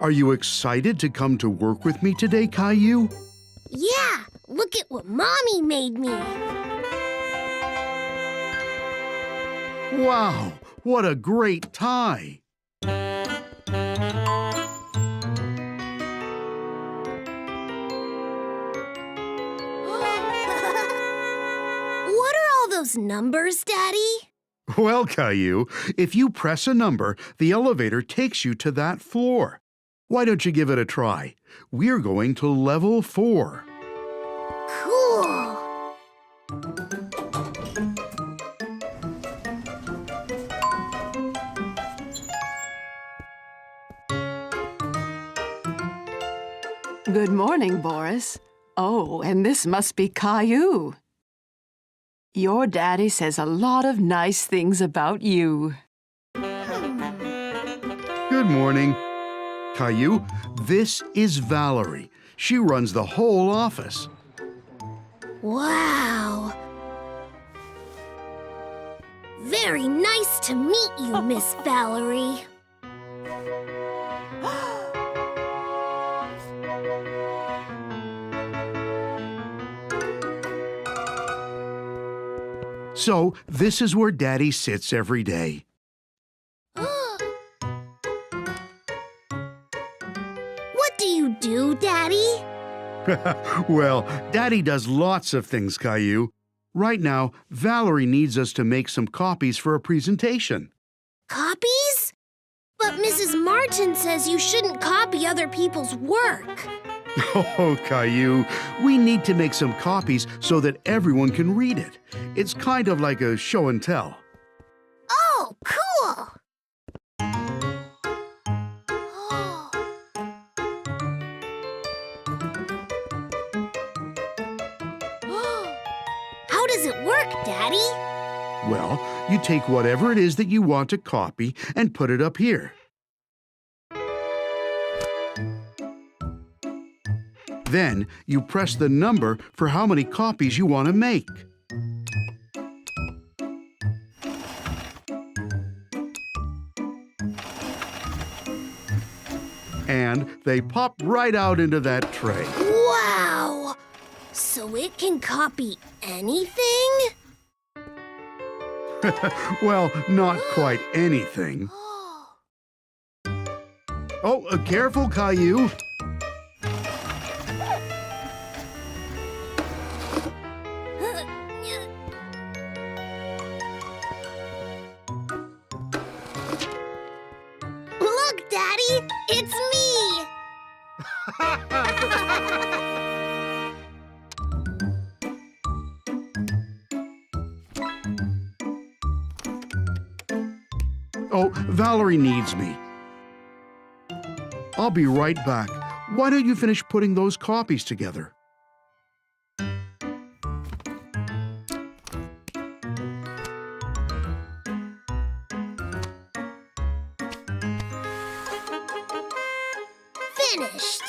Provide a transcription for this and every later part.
Are you excited to come to work with me today, Caillou? Yeah, look at what Mommy made me. Wow, what a great tie! What are all those numbers, Daddy? Well, Caillou, if you press a number, the elevator takes you to that floor. Why don't you give it a try? We're going to level 4. Cool. Good morning, Boris. Oh, and this must be Caillou. Your daddy says a lot of nice things about you. Good morning. Caillou, this is Valerie. She runs the whole office. Wow. Very nice to meet you, Miss Valerie. So, this is where Daddy sits every day. What do you do, Daddy? Well, Daddy does lots of things, Caillou. Right now, Valerie needs us to make some copies for a presentation. Copies? But Mrs. Martin says you shouldn't copy other people's work. Oh, Caillou, we need to make some copies so that everyone can read it. It's kind of like a show and tell. Oh, cool! How does it work, Daddy? Well, you take whatever it is that you want to copy and put it up here. Then you press the number for how many copies you want to make. And they pop right out into that tray. Wow! So it can copy anything? Well, not quite anything. Oh, careful, Caillou. Look, Daddy! It's me! Oh, Valerie needs me. I'll be right back. Why don't you finish putting those copies together? Finished!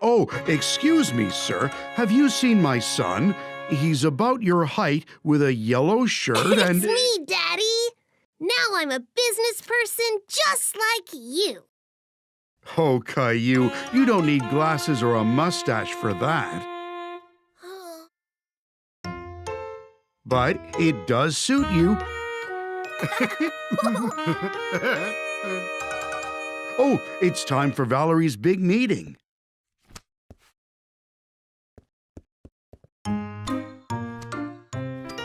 Oh, excuse me, sir. Have you seen my son? He's about your height with a yellow shirt and... It's me, Daddy! Now I'm a business person just like you. Oh, Caillou, you don't need glasses or a mustache for that. But it does suit you. Oh, it's time for Valerie's big meeting.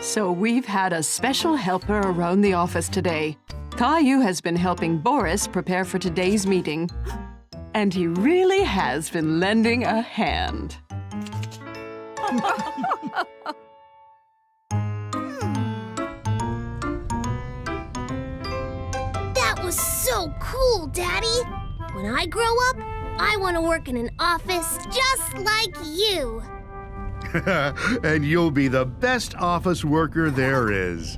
So we've had a special helper around the office today. Caillou has been helping Boris prepare for today's meeting. And he really has been lending a hand. cool, Daddy. When I grow up, I want to work in an office just like you. And you'll be the best office worker there is.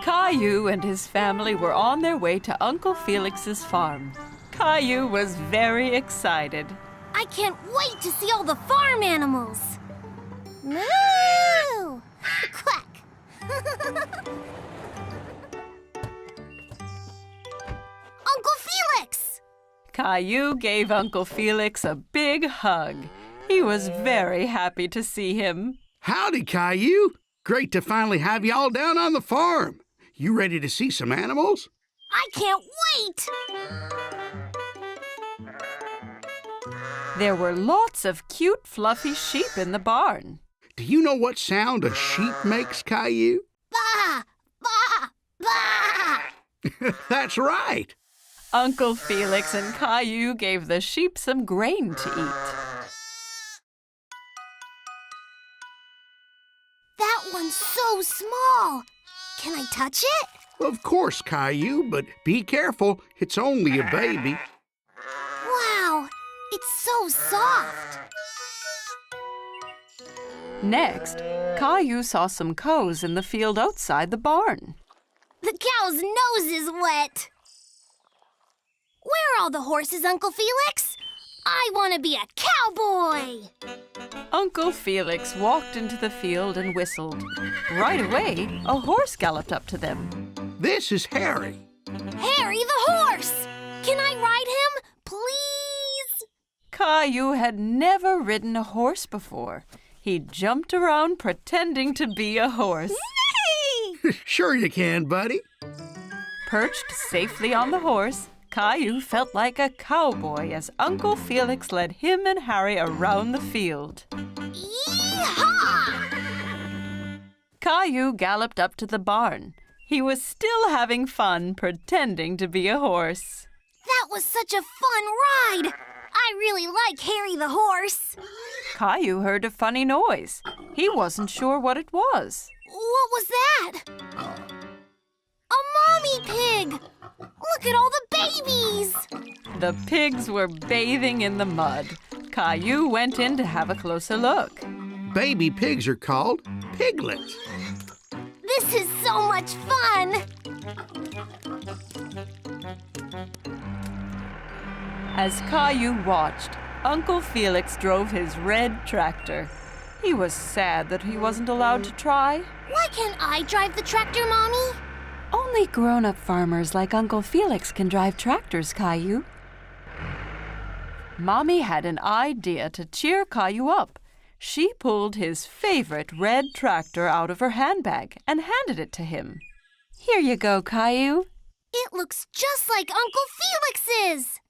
Caillou and his family were on their way to Uncle Felix's farm. Caillou was very excited. I can't wait to see all the farm animals. Moo! Quack! Uncle Felix! Caillou gave Uncle Felix a big hug. He was very happy to see him. Howdy, Caillou. Great to finally have you all down on the farm. You ready to see some animals? I can't wait! There were lots of cute, fluffy sheep in the barn. Do you know what sound a sheep makes, Caillou? Bah! Bah! Bah! That's right. Uncle Felix and Caillou gave the sheep some grain to eat. That one's so small. Can I touch it? Of course, Caillou, but be careful. It's only a baby. Wow, it's so soft. Next, Caillou saw some cows in the field outside the barn. The cow's nose is wet. Where are all the horses, Uncle Felix? I want to be a cowboy. Uncle Felix walked into the field and whistled. Right away, a horse galloped up to them. This is Harry. Harry the horse! Can I ride him, please? Caillou had never ridden a horse before. He jumped around pretending to be a horse. Sure you can, buddy. Perched safely on the horse, Caillou felt like a cowboy as Uncle Felix led him and Harry around the field. Yee-haw! Caillou galloped up to the barn. He was still having fun pretending to be a horse. That was such a fun ride. I really like Harry the horse. Caillou heard a funny noise. He wasn't sure what it was. What was that? A mommy pig! Look at all the babies! The pigs were bathing in the mud. Caillou went in to have a closer look. Baby pigs are called piglets. This is so much fun! As Caillou watched, Uncle Felix drove his red tractor. He was sad that he wasn't allowed to try. Why can't I drive the tractor, Mommy? Only grown-up farmers like Uncle Felix can drive tractors, Caillou. Mommy had an idea to cheer Caillou up. She pulled his favorite red tractor out of her handbag and handed it to him. Here you go, Caillou. It looks just like Uncle Felix's!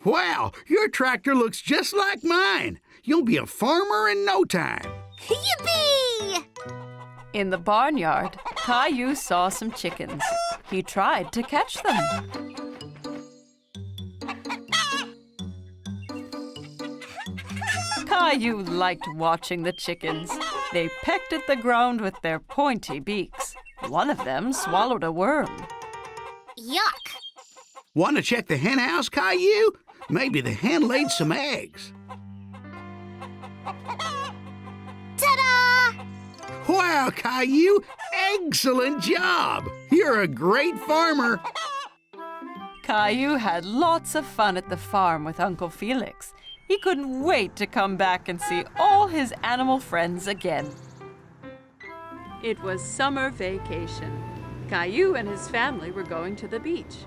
Wow, your tractor looks just like mine. You'll be a farmer in no time. Yippee! In the barnyard, Caillou saw some chickens. He tried to catch them. Caillou liked watching the chickens. They pecked at the ground with their pointy beaks. One of them swallowed a worm. Yuck! Want to check the hen house, Caillou? Maybe the hen laid some eggs. Ta-da! Wow, Caillou! Excellent job! You're a great farmer. Caillou had lots of fun at the farm with Uncle Felix. He couldn't wait to come back and see all his animal friends again. It was summer vacation. Caillou and his family were going to the beach.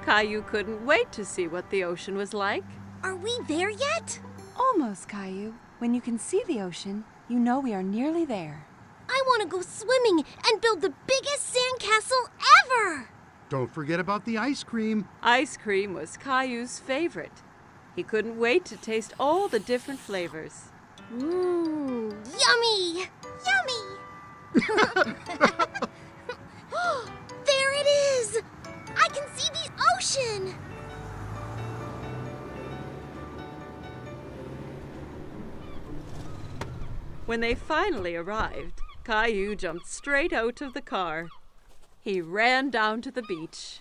Caillou couldn't wait to see what the ocean was like. Are we there yet? Almost, Caillou. When you can see the ocean, you know we are nearly there. I want to go swimming and build the biggest sandcastle ever! Don't forget about the ice cream. Ice cream was Caillou's favorite. He couldn't wait to taste all the different flavors. Mmm, yummy! Yummy! There it is! I can see the ocean! When they finally arrived, Caillou jumped straight out of the car. He ran down to the beach.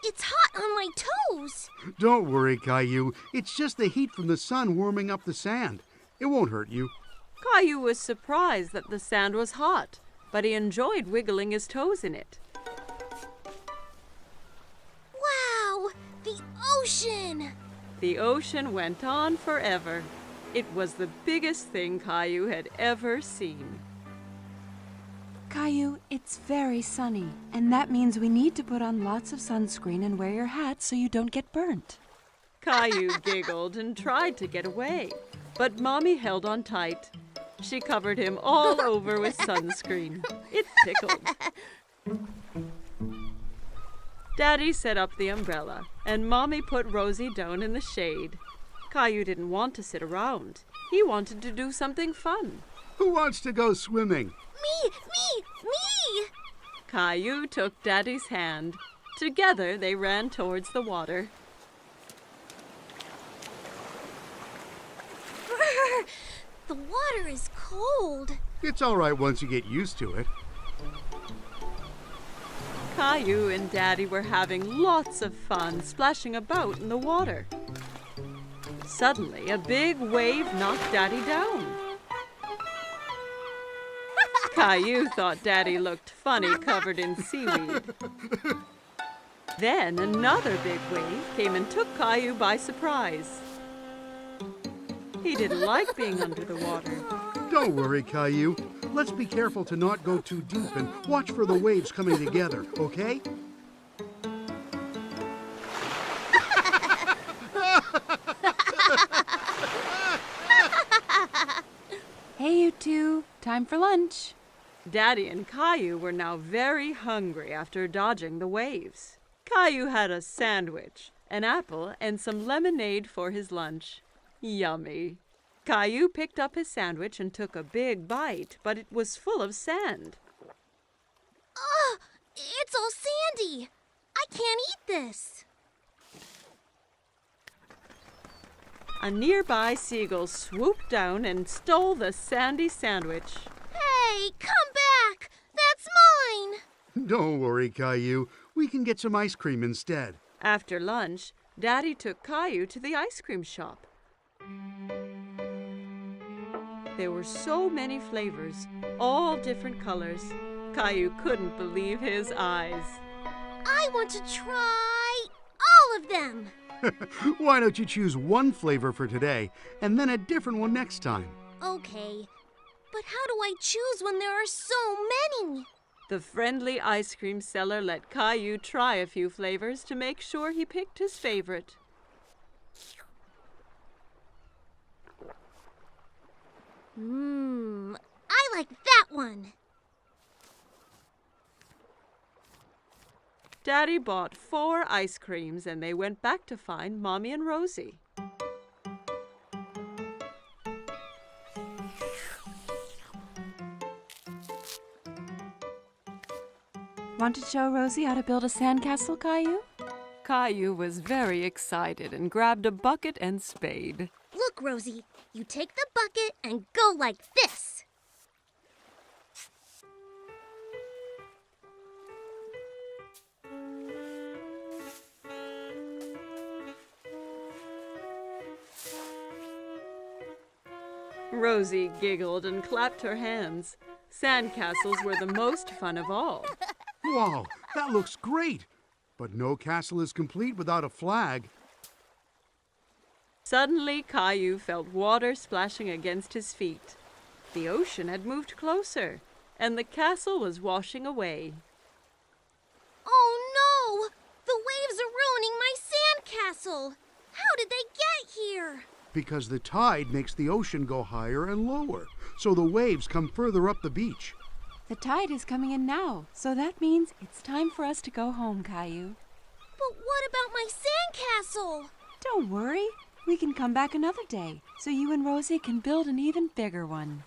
It's hot on my toes. Don't worry, Caillou. It's just the heat from the sun warming up the sand. It won't hurt you. Caillou was surprised that the sand was hot, but he enjoyed wiggling his toes in it. Wow, the ocean. The ocean went on forever. It was the biggest thing Caillou had ever seen. Caillou, it's very sunny, and that means we need to put on lots of sunscreen and wear your hat so you don't get burnt. Caillou giggled and tried to get away, but Mommy held on tight. She covered him all over with sunscreen. It tickled. Daddy set up the umbrella, and Mommy put Rosie down in the shade. Caillou didn't want to sit around. He wanted to do something fun. Who wants to go swimming? Me! Caillou took Daddy's hand. Together they ran towards the water. Brr, the water is cold. It's all right once you get used to it. Caillou and Daddy were having lots of fun splashing about in the water. Suddenly, a big wave knocked Daddy down. Caillou thought Daddy looked funny covered in seaweed. Then another big wave came and took Caillou by surprise. He didn't like being under the water. Don't worry, Caillou. Let's be careful to not go too deep and watch for the waves coming together, okay? Hey, you two, time for lunch. Daddy and Caillou were now very hungry after dodging the waves. Caillou had a sandwich, an apple, and some lemonade for his lunch. Yummy. Caillou picked up his sandwich and took a big bite, but it was full of sand. Ugh, it's all sandy. I can't eat this. A nearby seagull swooped down and stole the sandy sandwich. Hey, come back! That's mine! Don't worry, Caillou. We can get some ice cream instead. After lunch, Daddy took Caillou to the ice cream shop. There were so many flavors, all different colors. Caillou couldn't believe his eyes. I want to try all of them. Why don't you choose one flavor for today and then a different one next time? Okay, but how do I choose when there are so many? The friendly ice cream seller let Caillou try a few flavors to make sure he picked his favorite. I like that one. Daddy bought 4 ice creams and they went back to find Mommy and Rosie. Want to show Rosie how to build a sandcastle, Caillou? Caillou was very excited and grabbed a bucket and spade. Look, Rosie, you take the bucket and go like this. Rosie giggled and clapped her hands. Sandcastles were the most fun of all. Wow, that looks great. But no castle is complete without a flag. Suddenly, Caillou felt water splashing against his feet. The ocean had moved closer, and the castle was washing away. Oh no! The waves are ruining my sandcastle. How did they get here? Because the tide makes the ocean go higher and lower, so the waves come further up the beach. The tide is coming in now, so that means it's time for us to go home, Caillou. But what about my sandcastle? Don't worry. We can come back another day, so you and Rosie can build an even bigger one.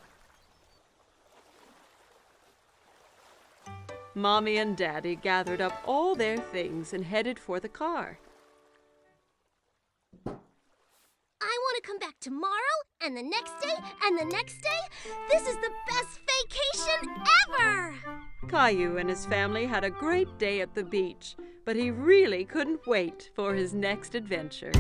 Mommy and Daddy gathered up all their things and headed for the car. I want to come back tomorrow, and the next day, and the next day. This is the best vacation ever! Caillou and his family had a great day at the beach, but he really couldn't wait for his next adventure.